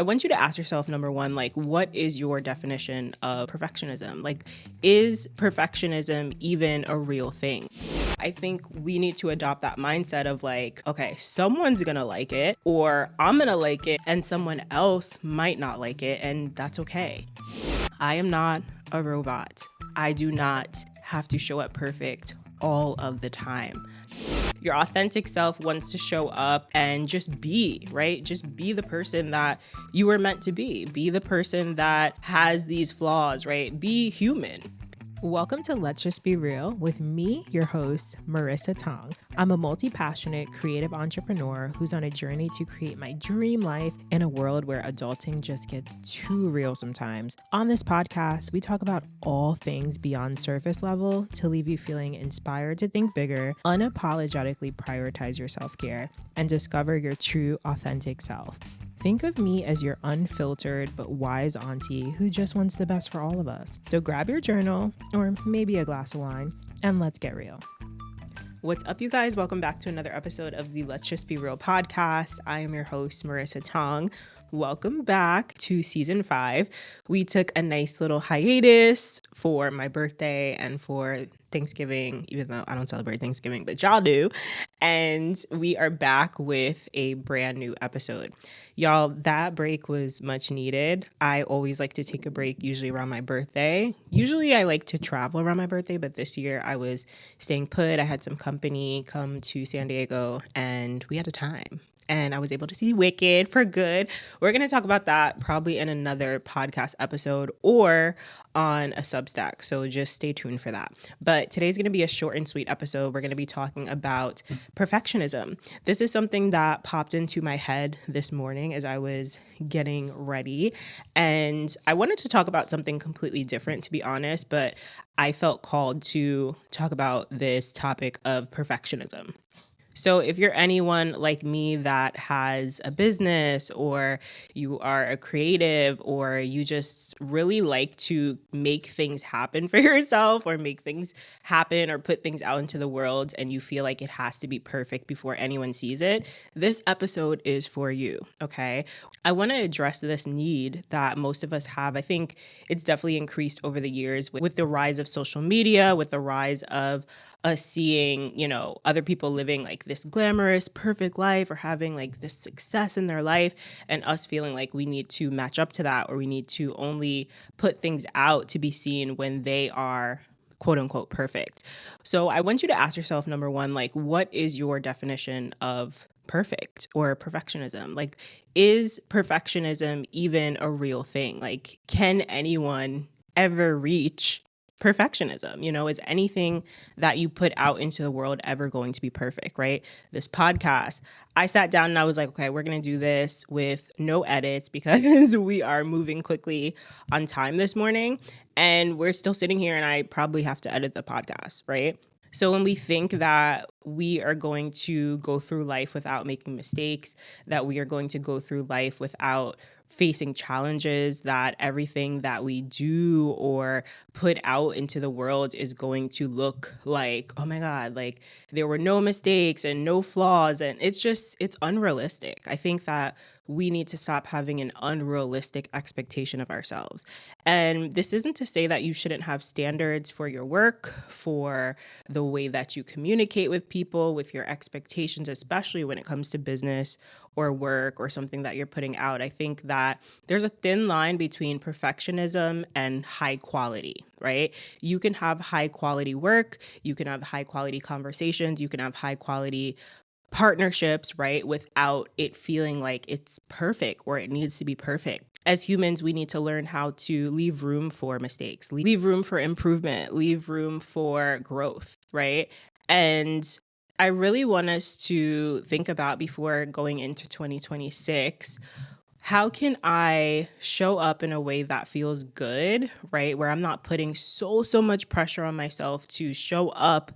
I want you to ask yourself, number one, like, what is your definition of perfectionism? Like, is perfectionism even a real thing? I think we need to adopt that mindset of like, okay, someone's gonna like it, or I'm gonna like it, and someone else might not like it, and that's okay. I am not a robot. I do not have to show up perfect all of the time. Your authentic self wants to show up and just be, right? Just be the person that you were meant to be. Be the person that has these flaws, right? Be human. Welcome to Let's Just Be Real with me, your host, Marissa Tong. I'm a multi-passionate creative entrepreneur who's on a journey to create my dream life in a world where adulting just gets too real sometimes. On this podcast, we talk about all things beyond surface level to leave you feeling inspired to think bigger, unapologetically prioritize your self-care, and discover your true authentic self. Think of me as your unfiltered but wise auntie who just wants the best for all of us. So grab your journal or maybe a glass of wine and let's get real. What's up, you guys? Welcome back to another episode of the Let's Just Be Real podcast. I am your host, Marissa Tong. Welcome back to season 5. We took a nice little hiatus for my birthday and for Thanksgiving, even though I don't celebrate Thanksgiving, but y'all do. And we are back with a brand new episode. Y'all, that break was much needed. I always like to take a break, usually around my birthday. Usually I like to travel around my birthday, but this year I was staying put. I had some company come to San Diego and we had a time. And I was able to see Wicked for good. We're going to talk about that probably in another podcast episode or on a Substack. So just stay tuned for that. But today's going to be a short and sweet episode. We're going to be talking about perfectionism. This is something that popped into my head this morning as I was getting ready. And I wanted to talk about something completely different, to be honest, but I felt called to talk about this topic of perfectionism. So if you're anyone like me that has a business or you are a creative or you just really like to make things happen for yourself or make things happen or put things out into the world and you feel like it has to be perfect before anyone sees it, this episode is for you, okay? I want to address this need that most of us have. I think it's definitely increased over the years with the rise of social media, with the rise of us seeing, other people living like this glamorous, perfect life or having like this success in their life and us feeling like we need to match up to that or we need to only put things out to be seen when they are quote unquote perfect. So I want you to ask yourself, number one, like, what is your definition of perfect or perfectionism? Like, is perfectionism even a real thing? Like, can anyone ever reach perfectionism? Is anything that you put out into the world ever going to be perfect, right? This podcast, I sat down and I was like, okay, we're going to do this with no edits because we are moving quickly on time this morning and we're still sitting here and I probably have to edit the podcast, right? So when we think that we are going to go through life without making mistakes, that we are going to go through life without facing challenges, that everything that we do or put out into the world is going to look like, oh my God, like there were no mistakes and no flaws. And it's unrealistic. I think that we need to stop having an unrealistic expectation of ourselves. And this isn't to say that you shouldn't have standards for your work, for the way that you communicate with people, with your expectations, especially when it comes to business or work or something that you're putting out. I think that there's a thin line between perfectionism and high quality, right? You can have high quality work, you can have high quality conversations, you can have high quality partnerships, right? Without it feeling like it's perfect or it needs to be perfect. As humans, we need to learn how to leave room for mistakes, leave room for improvement, leave room for growth, right? And I really want us to think about before going into 2026, how can I show up in a way that feels good, right? Where I'm not putting so much pressure on myself to show up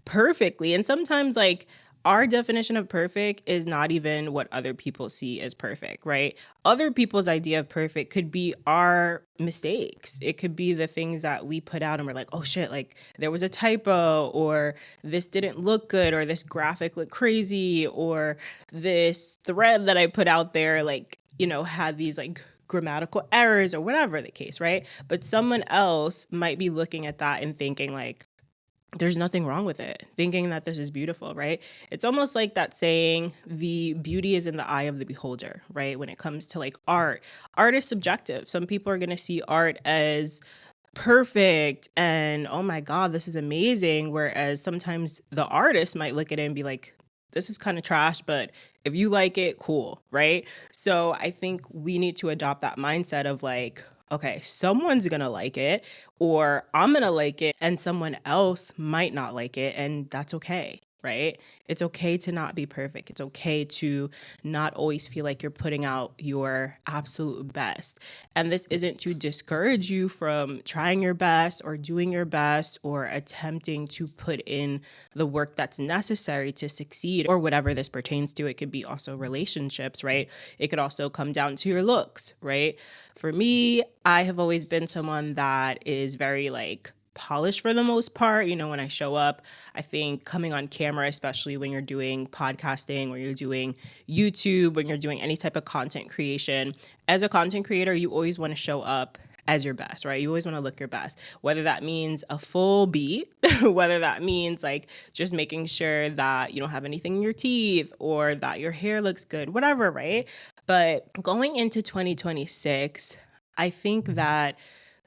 perfectly. And sometimes like our definition of perfect is not even what other people see as perfect, right? Other people's idea of perfect could be our mistakes. It could be the things that we put out and we're like, oh shit, like there was a typo or this didn't look good or this graphic looked crazy or this thread that I put out there, like had these like grammatical errors or whatever the case, right? But someone else might be looking at that and thinking like, there's nothing wrong with it, thinking that this is beautiful, right? It's almost like that saying, the beauty is in the eye of the beholder, right? When it comes to like art is subjective. Some people are going to see art as perfect and oh my god, this is amazing, whereas sometimes the artist might look at it and be like, this is kind of trash, but if you like it, cool, right? So I think we need to adopt that mindset of like, okay, someone's gonna like it, or I'm gonna like it and someone else might not like it, and that's okay, right? It's okay to not be perfect. It's okay to not always feel like you're putting out your absolute best. And this isn't to discourage you from trying your best or doing your best or attempting to put in the work that's necessary to succeed or whatever this pertains to. It could be also relationships, right? It could also come down to your looks, right? For me, I have always been someone that is very like polished for the most part. When I show up, I think coming on camera, especially when you're doing podcasting, when you're doing YouTube, when you're doing any type of content creation, as a content creator, you always want to show up as your best, right? You always want to look your best, whether that means a full beat, whether that means like just making sure that you don't have anything in your teeth or that your hair looks good, whatever, right? But going into 2026, I think that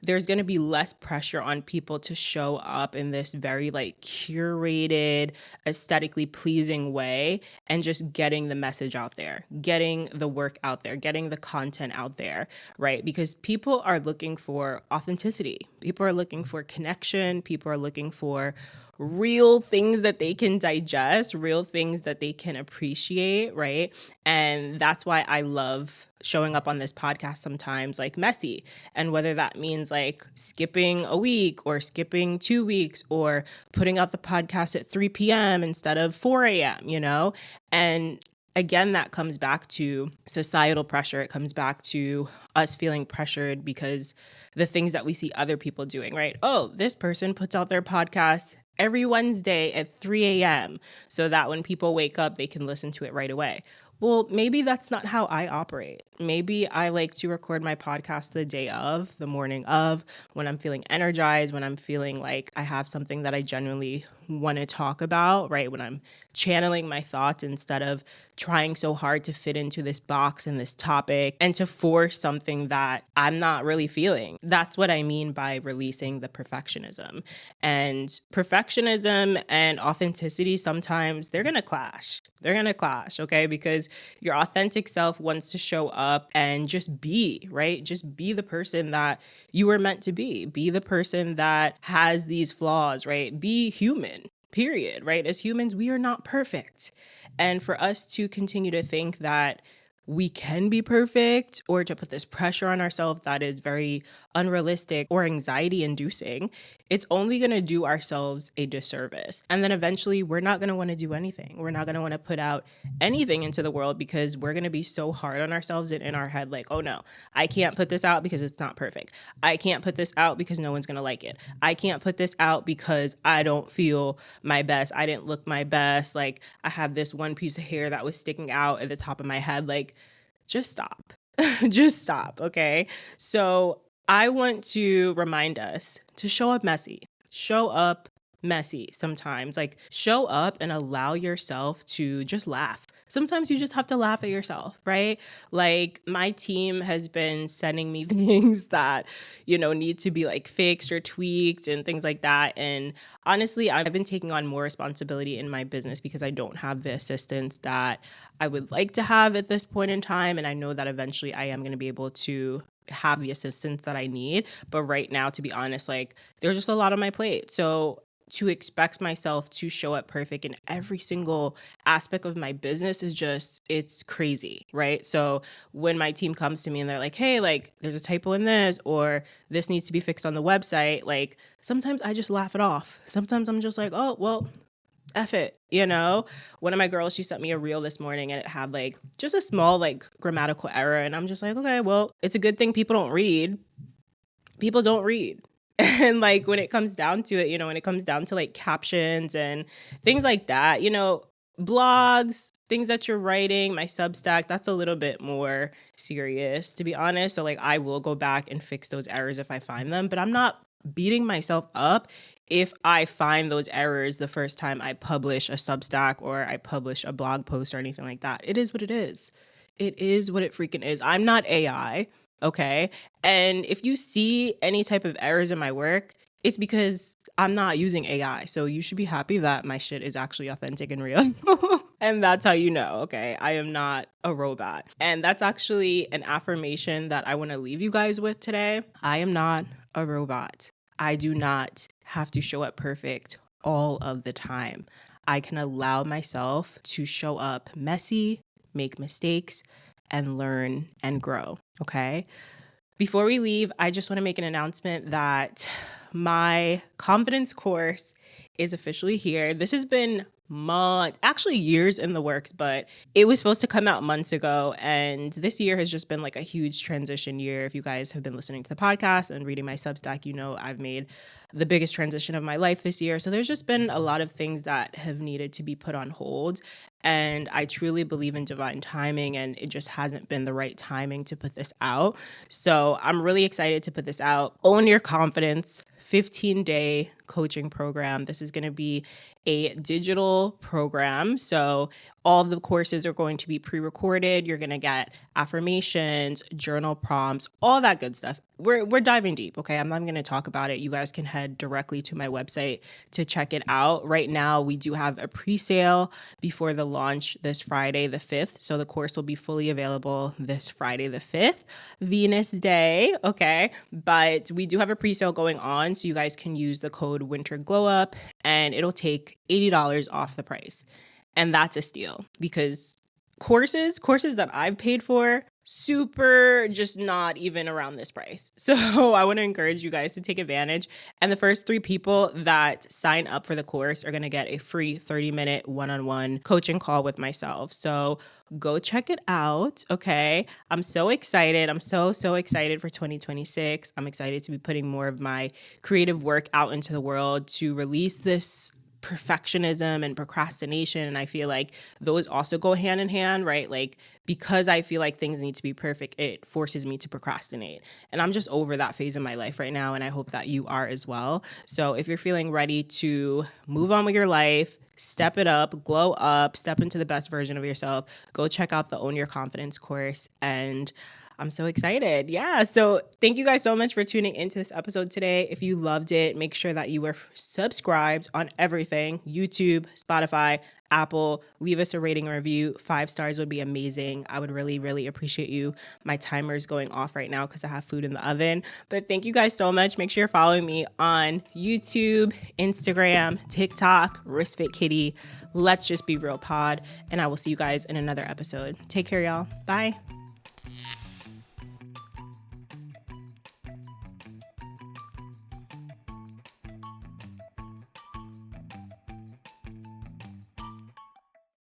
there's going to be less pressure on people to show up in this very like curated, aesthetically pleasing way and just getting the message out there, getting the work out there, getting the content out there, right? Because people are looking for authenticity. People are looking for connection. People are looking for real things that they can digest, real things that they can appreciate, right? And that's why I love showing up on this podcast sometimes like messy. And whether that means like skipping a week or skipping 2 weeks or putting out the podcast at 3 p.m. instead of 4 a.m., And again, that comes back to societal pressure. It comes back to us feeling pressured because the things that we see other people doing, right? Oh, this person puts out their podcast every Wednesday at 3 a.m. so that when people wake up, they can listen to it right away. Well, maybe that's not how I operate. Maybe I like to record my podcast the day of, the morning of, when I'm feeling energized, when I'm feeling like I have something that I genuinely want to talk about, right? When I'm channeling my thoughts instead of trying so hard to fit into this box and this topic and to force something that I'm not really feeling. That's what I mean by releasing the perfectionism. And perfectionism and authenticity, sometimes they're going to clash. They're going to clash, okay? Because your authentic self wants to show up and just be, right? Just be the person that you were meant to be. Be the person that has these flaws, right? Be human. Period, right? As humans, we are not perfect. And for us to continue to think that we can be perfect or to put this pressure on ourselves that is very unrealistic or anxiety inducing, it's only going to do ourselves a disservice. And then eventually we're not going to want to do anything. We're not going to want to put out anything into the world because we're going to be so hard on ourselves and in our head like, oh no, I can't put this out because it's not perfect. I can't put this out because no one's going to like it. I can't put this out because I don't feel my best. I didn't look my best. Like I have this one piece of hair that was sticking out at the top of my head. Like, just stop. Just stop. Okay. So I want to remind us to show up messy. Show up messy sometimes. Like show up and allow yourself to just laugh. Sometimes you just have to laugh at yourself, right? Like my team has been sending me things that, need to be like fixed or tweaked and things like that. And honestly, I've been taking on more responsibility in my business because I don't have the assistance that I would like to have at this point in time. And I know that eventually I am going to be able to have the assistance that I need. But right now, to be honest, like there's just a lot on my plate. So to expect myself to show up perfect in every single aspect of my business is just, it's crazy, right? So when my team comes to me and they're like, hey, like there's a typo in this, or this needs to be fixed on the website, like sometimes I just laugh it off. Sometimes I'm just like, oh, well, F it, One of my girls, she sent me a reel this morning and it had like just a small like grammatical error. And I'm just like, okay, well, it's a good thing people don't read. People don't read. And like when it comes down to it, when it comes down to like captions and things like that, blogs, things that you're writing, my Substack, that's a little bit more serious, to be honest. So like I will go back and fix those errors if I find them, but I'm not beating myself up if I find those errors the first time I publish a Substack or I publish a blog post or anything like that. It is what it is. It is what it freaking is. I'm not AI, okay? And if you see any type of errors in my work, it's because I'm not using AI. So you should be happy that my shit is actually authentic and real. And that's how you know, okay? I am not a robot. And that's actually an affirmation that I want to leave you guys with today. I am not a robot. I do not have to show up perfect all of the time. I can allow myself to show up messy, make mistakes, and learn and grow, okay? Before we leave, I just want to make an announcement that my confidence course is officially here. This has been months, actually years in the works, but it was supposed to come out months ago. And this year has just been like a huge transition year. If you guys have been listening to the podcast and reading my Substack, you know I've made the biggest transition of my life this year. So there's just been a lot of things that have needed to be put on hold. And I truly believe in divine timing, and it just hasn't been the right timing to put this out. So I'm really excited to put this out. Own Your Confidence 15-day coaching program. This is going to be a digital program. So all of the courses are going to be pre-recorded. You're going to get affirmations, journal prompts, all that good stuff. We're diving deep, okay? I'm not going to talk about it. You guys can head directly to my website to check it out. Right now, we do have a pre-sale before the launch this Friday the 5th. So the course will be fully available this Friday the 5th, Venus Day, okay? But we do have a pre-sale going on, so you guys can use the code WINTERGLOWUP and it'll take $80 off the price. And that's a steal because courses that I've paid for, super just not even around this price. So I want to encourage you guys to take advantage. And the first 3 people that sign up for the course are going to get a free 30-minute one-on-one coaching call with myself. So go check it out, okay? I'm so excited. I'm so excited for 2026. I'm excited to be putting more of my creative work out into the world, to release this perfectionism and procrastination. And I feel like those also go hand in hand, right? Like, because I feel like things need to be perfect, it forces me to procrastinate. And I'm just over that phase of my life right now. And I hope that you are as well. So if you're feeling ready to move on with your life, step it up, glow up, step into the best version of yourself, go check out the Own Your Confidence course. And I'm so excited. Yeah. So thank you guys so much for tuning into this episode today. If you loved it, make sure that you were subscribed on everything: YouTube, Spotify, Apple. Leave us a rating or review. 5 stars would be amazing. I would really appreciate you. My timer is going off right now because I have food in the oven. But thank you guys so much. Make sure you're following me on YouTube, Instagram, TikTok, Wristfit Kitty. Let's Just Be Real Pod. And I will see you guys in another episode. Take care, y'all. Bye.